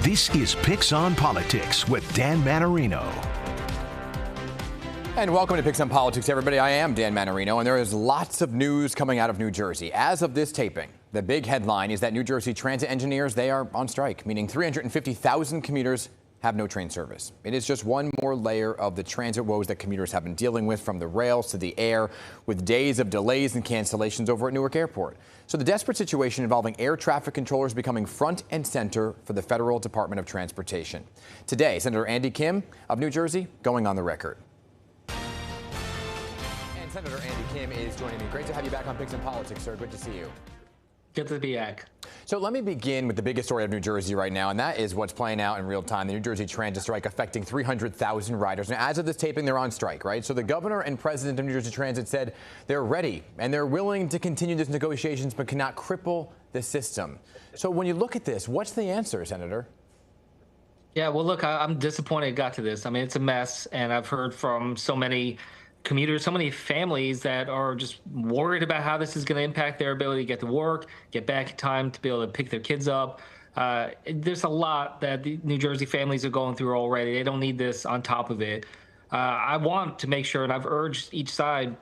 This is Picks on Politics with Dan Manarino. And welcome to Picks on Politics, everybody. I am Dan Manarino, and there is lots of news coming out of New Jersey. As of this taping, the big headline is that New Jersey transit engineers, they are on strike, meaning 350,000 commuters have no train service. It is just one more layer of the transit woes that commuters have been dealing with, from the rails to the air, with days of delays and cancellations over at Newark Airport. So the desperate situation involving air traffic controllers becoming front and center for the Federal Department of Transportation. Today, Senator Andy Kim of New Jersey going on the record. And Senator Andy Kim is joining me. Great to have you back on Picks on Politics, sir. Good to see you. Good to be back. So let me begin with the biggest story of New Jersey right now, and that is what's playing out in real time. The New Jersey transit strike affecting 300,000 riders. Now, as of this taping, they're on strike, right? So the governor and president of New Jersey Transit said they're ready and they're willing to continue these negotiations, but cannot cripple the system. So when you look at this, what's the answer, Senator? Yeah, well, look, I'm disappointed it got to this. I mean, it's a mess, and I've heard from so many commuters, so many families that are just worried about how this is going to impact their ability to get to work, get back in time to be able to pick their kids up. There's a lot that the New Jersey families are going through already. They don't need this on top of it. I want to make sure, and I've urged each side,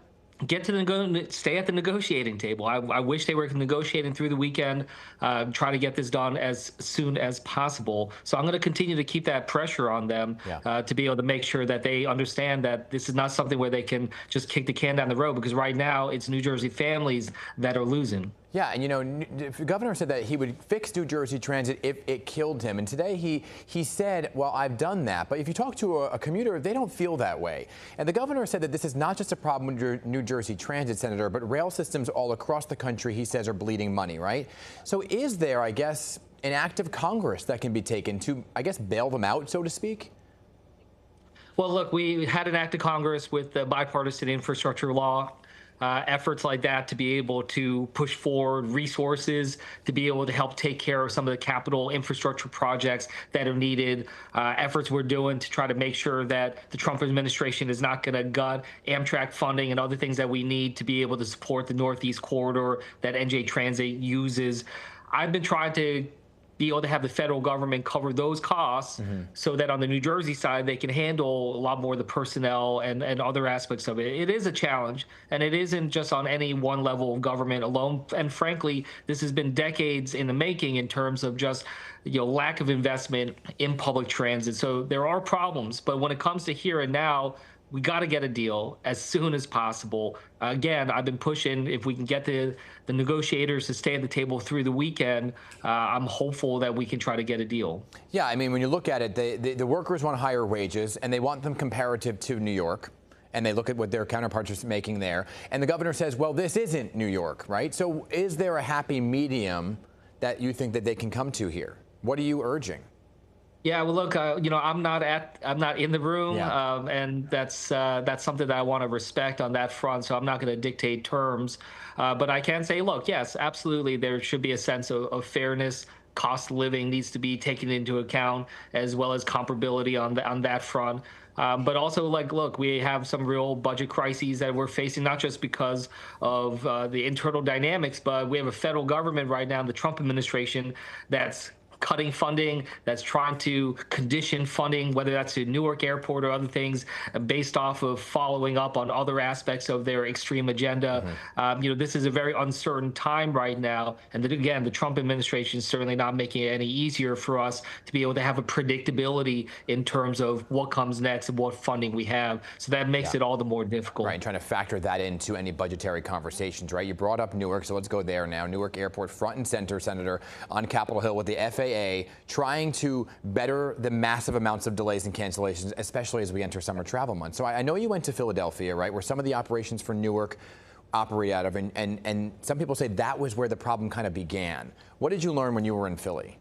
stay at the negotiating table. I wish they were negotiating through the weekend, try to get this done as soon as possible. So I'm going to continue to keep that pressure on them to be able to make sure that they understand that this is not something where they can just kick the can down the road, because right now it's New Jersey families that are losing. Yeah, and you know, the governor said that he would fix New Jersey Transit if it killed him. And today he said, well, I've done that. But if you talk to a commuter, they don't feel that way. And the governor said that this is not just a problem with New Jersey Transit, Senator, but rail systems all across the country, he says, are bleeding money, right? So is there, I guess, an act of Congress that can be taken to, I guess, bail them out, so to speak? Well, look, we had an act of Congress with the bipartisan infrastructure law. Efforts like that to be able to push forward resources, to be able to help take care of some of the capital infrastructure projects that are needed. Efforts we're doing to try to make sure that the Trump administration is not going to gut Amtrak funding and other things that we need to be able to support the Northeast corridor that NJ Transit uses. I've been trying to be able to have the federal government cover those costs so that on the New Jersey side, they can handle a lot more of the personnel and other aspects of it. It is a challenge, and it isn't just on any one level of government alone. And frankly, this has been decades in the making in terms of just lack of investment in public transit. So there are problems, but when it comes to here and now, we got to get a deal as soon as possible. Again, I've been pushing, if we can get the negotiators to stay at the table through the weekend, I'm hopeful that we can try to get a deal. Yeah, I mean, when you look at it, the workers want higher wages, and they want them comparative to New York. And they look at what their counterparts are making there. And the governor says, well, this isn't New York, right? So is there a happy medium that you think that they can come to here? What are you urging? Yeah, well, look, I'm not in the room, and that's something that I want to respect on that front. So I'm not going to dictate terms, but I can say, look, yes, absolutely, there should be a sense of fairness. Cost of living needs to be taken into account, as well as comparability on that front. But also, look, we have some real budget crises that we're facing, not just because of the internal dynamics, but we have a federal government right now, the Trump administration, that's cutting funding, that's trying to condition funding, whether that's to Newark Airport or other things, based off of following up on other aspects of their extreme agenda. This is a very uncertain time right now. And then again, the Trump administration is certainly not making it any easier for us to be able to have a predictability in terms of what comes next and what funding we have. So that makes it all the more difficult. Right, and trying to factor that into any budgetary conversations, right? You brought up Newark, so let's go there now. Newark Airport front and center, Senator, on Capitol Hill with the FAA trying to better the massive amounts of delays and cancellations, especially as we enter summer travel months. So I know you went to Philadelphia, right, where some of the operations for Newark operate out of, and some people say that was where the problem kind of began. What did you learn when you were in Philly?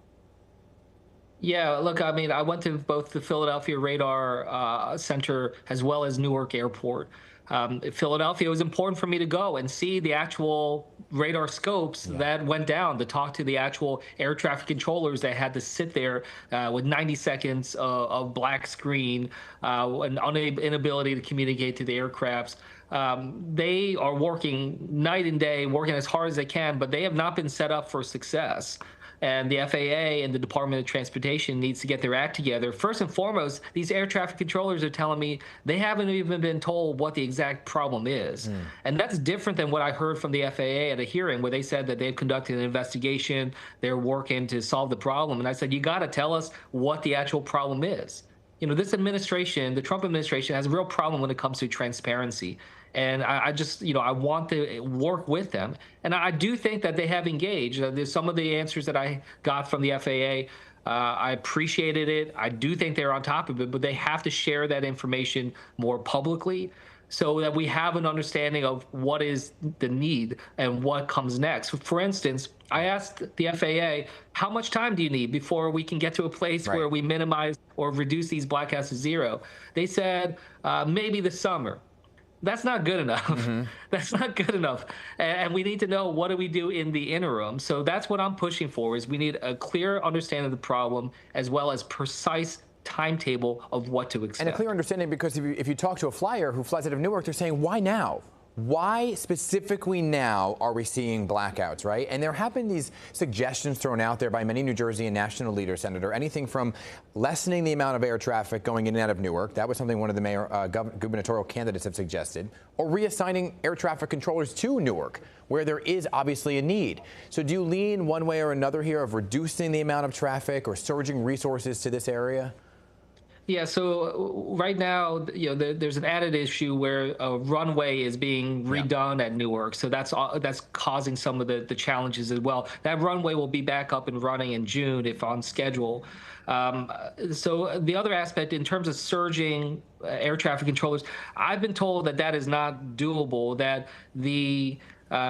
Yeah, look, I mean, I went to both the Philadelphia Radar Center as well as Newark Airport. Philadelphia was important for me to go and see the actual radar scopes that went down, to talk to the actual air traffic controllers that had to sit there with 90 seconds of black screen and inability to communicate to the aircrafts. They are working night and day, working as hard as they can, but they have not been set up for success. and the FAA and the Department of Transportation needs to get their act together. First and foremost, these air traffic controllers are telling me they haven't even been told what the exact problem is. And that's different than what I heard from the FAA at a hearing where they said that they've conducted an investigation, they're working to solve the problem. And I said, you got to tell us what the actual problem is. This administration, the Trump administration, has a real problem when it comes to transparency. And I just, I want to work with them. And I do think that they have engaged. There's some of the answers that I got from the FAA. I appreciated it. I do think they're on top of it, but they have to share that information more publicly so that we have an understanding of what is the need and what comes next. For instance, I asked the FAA, how much time do you need before we can get to a place where we minimize or reduce these blackouts to zero? They said maybe the summer. That's not good enough. That's not good enough. And we need to know, what do we do in the interim? So that's what I'm pushing for, is we need a clear understanding of the problem as well as precise timetable of what to expect. And a clear understanding, because if you talk to a flyer who flies out of Newark, they're saying, why now? Why specifically now are we seeing blackouts, right? And there have been these suggestions thrown out there by many New Jersey and national leaders, Senator, anything from lessening the amount of air traffic going in and out of Newark. That was something one of the gubernatorial candidates have suggested. Or reassigning air traffic controllers to Newark, where there is obviously a need. So do you lean one way or another here of reducing the amount of traffic or surging resources to this area? Yeah, so right now, there's an added issue where a runway is being redone at Newark, so that's causing some of the challenges as well. That runway will be back up and running in June if on schedule. So the other aspect, in terms of surging air traffic controllers, I've been told that that is not doable, that the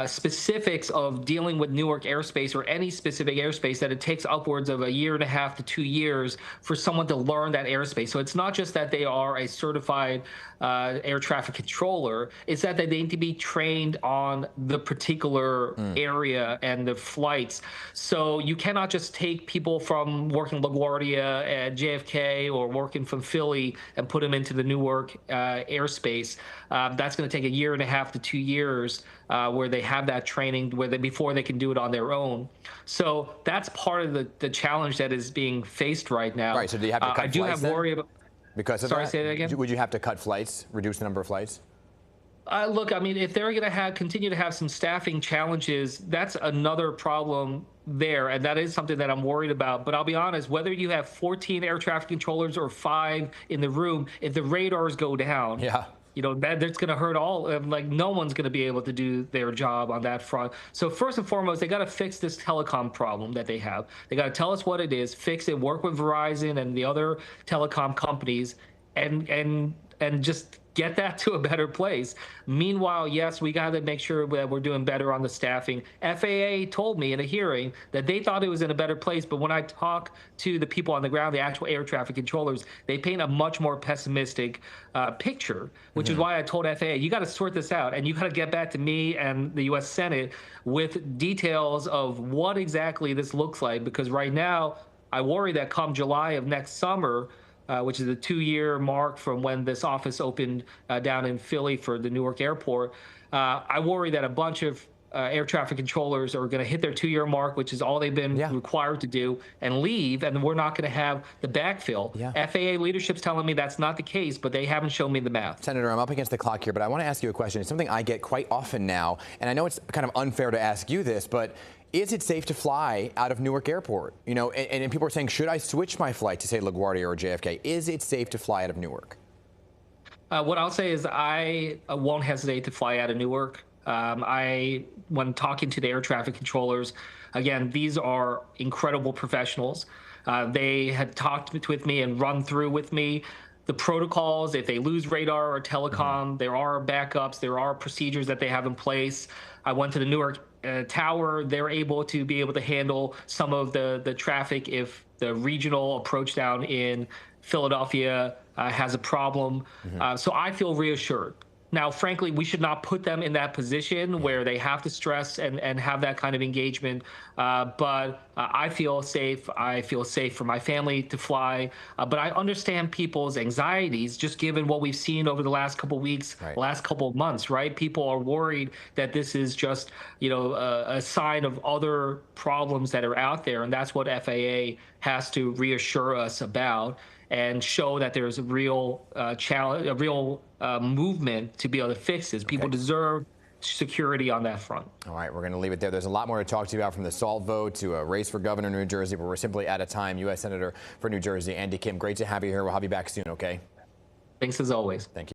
specifics of dealing with Newark airspace or any specific airspace, that it takes upwards of 1.5 to 2 years for someone to learn that airspace. So it's not just that they are a certified air traffic controller, it's that they need to be trained on the particular area and the flights. So you cannot just take people from working LaGuardia at JFK or working from Philly and put them into the Newark airspace. That's going to take 1.5 to 2 years where they have that training before they can do it on their own. So that's part of the challenge that is being faced right now. Right. So do you have to cut flights? I do have worry about. Because of Sorry, that? say that again? Would you have to cut flights, reduce the number of flights? Look, I mean, if they're going to continue to have some staffing challenges, that's another problem there, and that is something that I'm worried about. But I'll be honest, whether you have 14 air traffic controllers or 5 in the room, if the radars go down, that's going to hurt all. No one's going to be able to do their job on that front. So first and foremost, they got to fix this telecom problem that they have. They got to tell us what it is, fix it, work with Verizon and the other telecom companies, and just get that to a better place. Meanwhile, yes, we got to make sure that we're doing better on the staffing. FAA told me in a hearing that they thought it was in a better place, but when I talk to the people on the ground, the actual air traffic controllers, they paint a much more pessimistic picture, which is why I told FAA, you got to sort this out, and you got to get back to me and the U.S. Senate with details of what exactly this looks like, because right now, I worry that come July of next summer, which is the 2-year mark from when this office opened down in Philly for the Newark airport. I worry that a bunch of air traffic controllers are going to hit their 2-year mark, which is all they've been required to do, and leave, and we're not going to have the backfill. FAA leadership's telling me that's not the case, but they haven't shown me the math. Senator, I'm up against the clock here, but I want to ask you a question. It's something I get quite often now, and I know it's kind of unfair to ask you this, but is it safe to fly out of Newark Airport? And people are saying, should I switch my flight to, say, LaGuardia or JFK? Is it safe to fly out of Newark? What I'll say is I won't hesitate to fly out of Newark. When talking to the air traffic controllers, again, these are incredible professionals. They had talked with me and run through with me the protocols. If they lose radar or telecom, there are backups, there are procedures that they have in place. I went to the Newark tower. They're able to handle some of the traffic if the regional approach down in Philadelphia has a problem. So I feel reassured. Now, frankly, we should not put them in that position where they have to stress and have that kind of engagement. But I feel safe. I feel safe for my family to fly. But I understand people's anxieties, just given what we've seen over the last couple of weeks, Right. last couple of months, right? People are worried that this is just, a sign of other problems that are out there. And that's what FAA has to reassure us about and show that there's a real challenge, a real movement to be able to fix this. People deserve security on that front. All right, we're going to leave it there. There's a lot more to talk to you about, from the SALT vote to a race for governor in New Jersey, but we're simply out of time. U.S. Senator for New Jersey, Andy Kim, great to have you here. We'll have you back soon, okay? Thanks as always. Thank you.